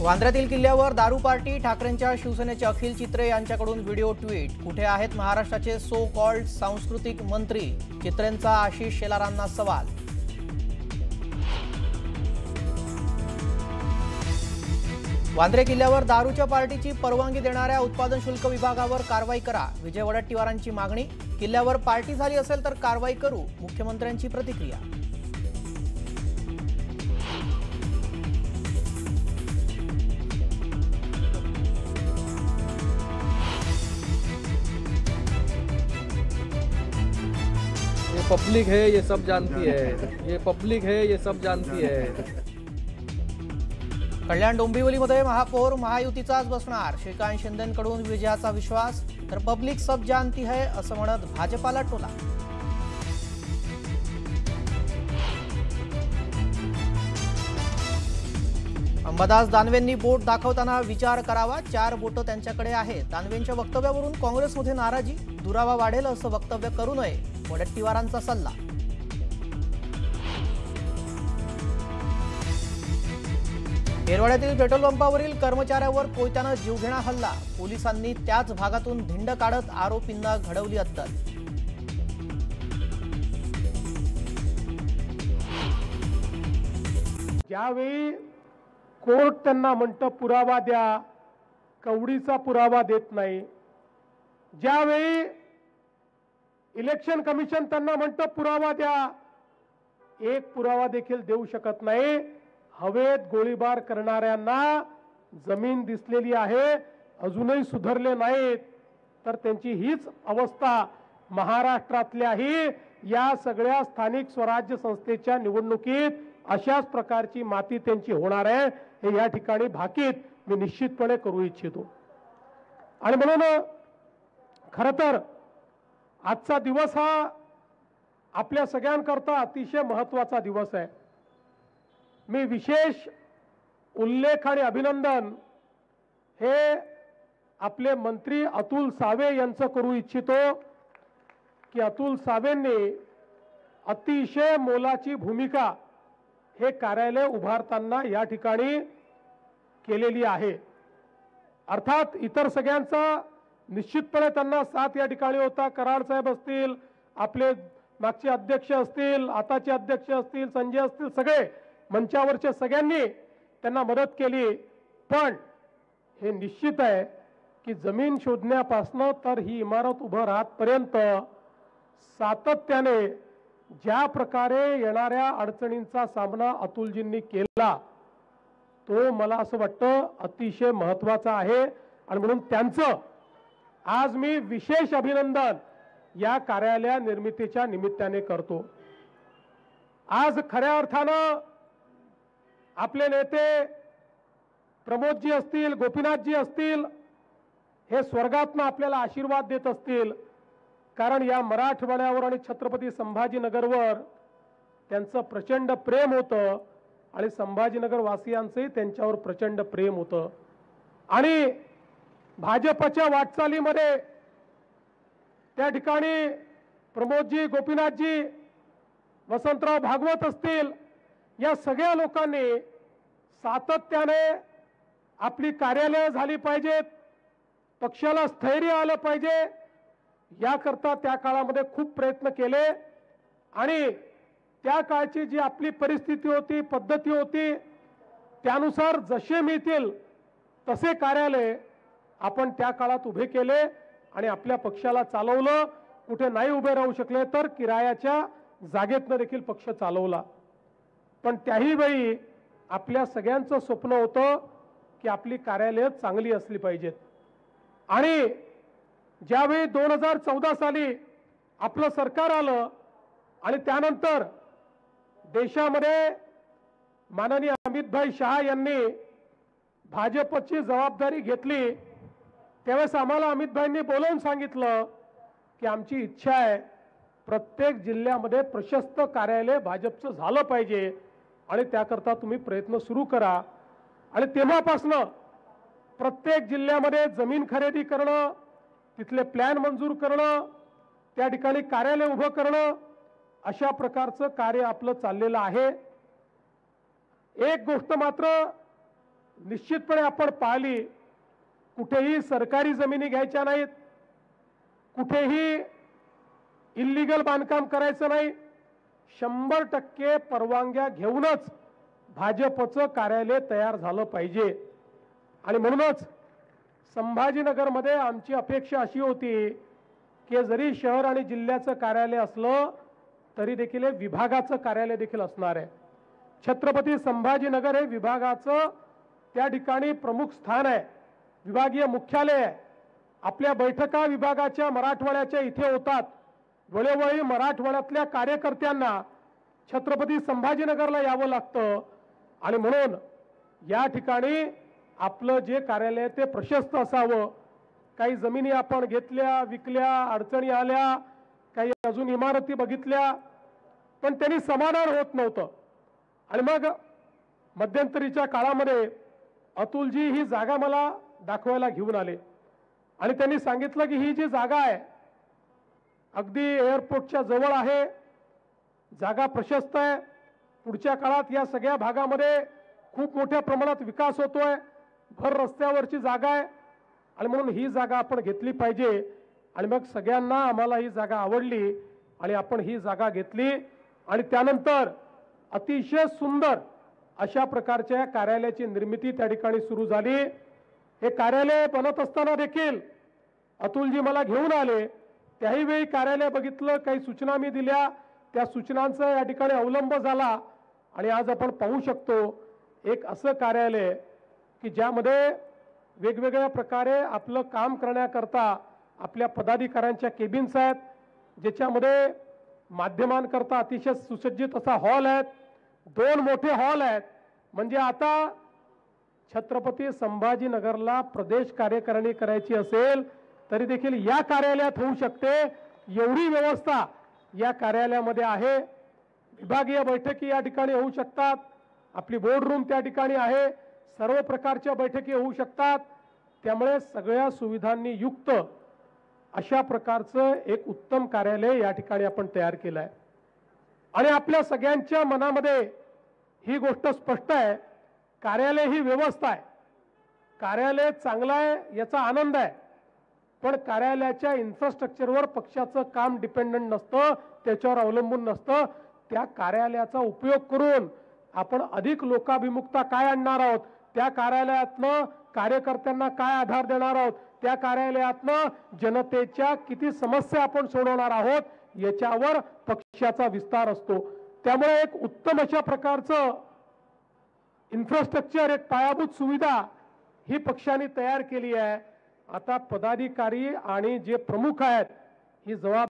वांद्र्यातील किल्ल्यावर दारू पार्टी, ठाकरेंच्या शिवसेनेचे अखिल चित्रे यांच्याकडून व्हिडिओ ट्विट। कुठे आहेत महाराष्ट्राचे सो कॉल्ड सांस्कृतिक मंत्री? चित्रेंचा आशिष शेलारांना सवाल। वांद्रे किल्ल्यावर दारूच्या पार्टीची परवानगी देणाऱ्या उत्पादन शुल्क विभागावर कारवाई करा, विजय वडेट्टीवारांची मागणी। किल्ल्यावर पार्टी झाली असेल तर कारवाई करू, मुख्यमंत्र्यांची प्रतिक्रिया। ये पब्लिक है, ये सब जानती है। ये पब्लिक है, ये सब जानती है। कल्याण डोंबिवलीमध्ये महापौर महायुतीचाच बसणार, श्रीकांत शिंदेंकडून विजयाचा विश्वास, तर पब्लिक सब जानती है असं म्हणत भाजपाला टोला। अंबादास दानवेंनी बोट दाखवताना विचार करावा, 4 बोट त्यांच्याकडे आहेत। दानवेंच्या वक्तव्यावरून काँग्रेसमध्ये नाराजी, दुरावा वाढेल असं वक्तव्य करू नये, वडेट्टीवारांचा सल्ला। येरवड्यातील पेट्रोल पंपावरील कर्मचाऱ्यावर कोयत्यानं जीवघेणा हल्ला, पोलिसांनी त्याच भागातून धिंड काढत आरोपींना घडवली अद्दल। ज्यावेळी कोर्ट त्यांना म्हणतं पुरावा द्या, कवडीचा पुरावा देत नाही। ज्यावेळी इलेक्शन कमिशन त्यांना म्हणतं पुरावा द्या, एक पुरावा देखील देऊ शकत नाही। हवेत गोळीबार करणाऱ्यांना जमीन दिसलेली आहे, अजूनही सुधारले नाहीत, तर त्यांची हीच अवस्था महाराष्ट्रातल्याही या सगळ्या स्थानिक स्वराज्य संस्थेच्या निवडणुकीत अशाच प्रकारची माती त्यांची होणार आहे, हे या ठिकाणी भाकीत मी निश्चितपणे करू इच्छितो। आणि म्हणून खरं तर आजचा दिवस हा आपल्या सगळ्यांकरता अतिशय महत्त्वाचा दिवस आहे। मी विशेष उल्लेख आणि अभिनंदन हे आपले मंत्री अतुल सावे यांचं करू इच्छितो की अतुल सावेंनी अतिशय मोलाची भूमिका हे कार्यालय उभारताना या ठिकाणी केलेली आहे। अर्थात इतर सगळ्यांचा निश्चितपणे त्यांना साथ या ठिकाणी होता। कराड साहेब असतील, आपले मागचे अध्यक्ष असतील, आताचे अध्यक्ष असतील, संजय असतील, सगळे मंचावरच्या सगळ्यांनी त्यांना मदत केली। पण हे निश्चित आहे की जमीन शोधण्यापासून तर ही इमारत उभं राहतपर्यंत सातत्याने ज्या प्रकारे येणाऱ्या अडचणींचा सामना अतुलजींनी केला, तो मला असं वाटतं अतिशय महत्त्वाचा आहे। आणि म्हणून त्यांचं आज मी विशेष अभिनंदन या कार्यालय निर्मितीच्या निमित्ताने करतो। आज खऱ्या अर्थानं आपले नेते प्रमोदजी असतील, गोपीनाथजी असतील, हे स्वर्गातनं आपल्याला आशीर्वाद देत असतील, कारण या मराठवाड्यावर आणि छत्रपती संभाजीनगरवर त्यांचं प्रचंड प्रेम होतं आणि संभाजीनगर वासियांचंही त्यांच्यावर प्रचंड प्रेम होतं। आणि भाजपच्या वाटचालीमध्ये त्या ठिकाणी प्रमोदजी, गोपीनाथजी, वसंतराव भागवत असतील, या सगळ्या लोकांनी सातत्याने आपली कार्यालय झाली पाहिजेत, पक्षाला स्थैर्य आलं पाहिजे, याकरता त्या काळामध्ये खूप प्रयत्न केले। आणि त्या काळची जी आपली परिस्थिती होती, पद्धती होती, त्यानुसार जसे मिळतील तसे कार्यालय आपण त्या काळात उभे केले आणि आपल्या पक्षाला चालवलं। कुठे नाही उभे राहू शकले तर किरायाच्या जागेतनं देखील पक्ष चालवला। पण त्याही वेळी आपल्या सगळ्यांचं स्वप्न होतं की आपली कार्यालय चांगली असली पाहिजेत। आणि ज्यावेळी 2014 साली आपलं सरकार आलं आणि त्यानंतर देशामध्ये माननीय अमितभाई शहा यांनी भाजपची जबाबदारी घेतली, त्यावेळेस आम्हाला अमितभाईंनी बोलवून सांगितलं की आमची इच्छा आहे प्रत्येक जिल्ह्यामध्ये प्रशस्त कार्यालय भाजपचं झालं पाहिजे आणि त्याकरता तुम्ही प्रयत्न सुरू करा। आणि तेव्हापासून प्रत्येक जिल्ह्यामध्ये जमीन खरेदी करणं, तिथले प्लॅन मंजूर करणं, त्या ठिकाणी कार्यालय उभं करणं, अशा प्रकारचं कार्य आपलं चाललेलं आहे। एक गोष्ट मात्र निश्चितपणे आपण पाहिली, कुठेही सरकारी जमिनी घ्यायच्या नाहीत, कुठेही इल्लीगल बांधकाम करायचं नाही, 100% परवानग्या घेऊनच भाजपचं कार्यालय तयार झालं पाहिजे. आणि म्हणूनच संभाजीनगरमध्ये आमची अपेक्षा अशी होती की जरी शहर आणि जिल्ह्याचं कार्यालय असलं तरी देखील हे विभागाचं कार्यालय देखील असणार आहे. छत्रपती संभाजीनगर हे विभागाचं त्या ठिकाणी प्रमुख स्थान आहे, विभागीय मुख्यालय आहे. आपल्या बैठका विभागाच्या मराठवाड्याच्या इथे होतात. वेळोवेळी मराठवाड्यातल्या कार्यकर्त्यांना छत्रपती संभाजीनगरला यावं लागतं आणि म्हणून या ठिकाणी आपलं जे कार्यालय आहे ते प्रशस्त असावं. काही जमिनी आपण घेतल्या, विकल्या, अडचणी आल्या, काही अजून इमारती बघितल्या, पण त्यांनी समाधान होत नव्हतं. आणि मग मध्यंतरीच्या काळामध्ये अतुलजी ही जागा मला दाखवायला घेऊन आले आणि त्यांनी सांगितलं की ही जी जागा आहे अगदी एअरपोर्टच्या जवळ आहे, जागा प्रशस्त आहे, पुढच्या काळात या सगळ्या भागामध्ये खूप मोठ्या प्रमाणात विकास होतोय, भर रस्त्यावरची जागा आहे आणि म्हणून ही जागा आपण घेतली पाहिजे. आणि मग सगळ्यांना आम्हाला ही जागा आवडली आणि आपण ही जागा घेतली आणि त्यानंतर अतिशय सुंदर अशा प्रकारच्या कार्यालयाची निर्मिती त्या ठिकाणी सुरू झाली. हे कार्यालय बनत असताना देखील अतुलजी मला घेऊन आले, त्याही वेळी कार्यालय बघितलं, काही सूचना मी दिल्या, त्या सूचनांचा या ठिकाणी अवलंब झाला आणि आज आपण पाहू शकतो एक असं कार्यालय की ज्यामध्ये वेगवेगळ्या प्रकारे आपलं काम करण्याकरता आपल्या पदाधिकाऱ्यांच्या केबिन्स आहेत, ज्याच्यामध्ये माध्यमांकरता अतिशय सुसज्जित असा हॉल आहेत, 2 मोठे हॉल आहेत. म्हणजे आता छत्रपती संभाजीनगरला प्रदेश कार्यकारिणी करायची असेल तरी देखील या कार्यालयात होऊ शकते, एवढी व्यवस्था या कार्यालयामध्ये आहे. विभागीय बैठकी या ठिकाणी होऊ शकतात, आपली बोर्ड रूम त्या ठिकाणी आहे, सर्व प्रकारच्या बैठकी होऊ शकतात. त्यामुळे सगळ्या सुविधांनी युक्त अशा प्रकारचं एक उत्तम कार्यालय या ठिकाणी आपण तयार केलं आहे. आणि आपल्या सगळ्यांच्या मनामध्ये ही गोष्ट स्पष्ट आहे, कार्यालय ही व्यवस्था आहे, कार्यालय चांगलं आहे याचा आनंद आहे, पण कार्यालयाच्या इन्फ्रास्ट्रक्चरवर पक्षाचं काम डिपेंडंट नसतं, त्याच्यावर अवलंबून नसतं. त्या कार्यालयाचा उपयोग करून आपण अधिक लोकाभिमुखता काय आणणार आहोत, त्या कार्यालयातनं कार्यकर्त्यांना काय आधार देणार आहोत, त्या कार्यालयातनं जनतेच्या किती समस्या आपण सोडवणार आहोत याच्यावर पक्षाचा विस्तार असतो. त्यामुळे एक उत्तम अशा प्रकारचं इन्फ्रास्ट्रक्चर, एक पायाभूत सुविधा ही पक्षाने तयार केली आहे. आता पदाधिकारी आणि जे प्रमुख आहेत ही जबाबदारी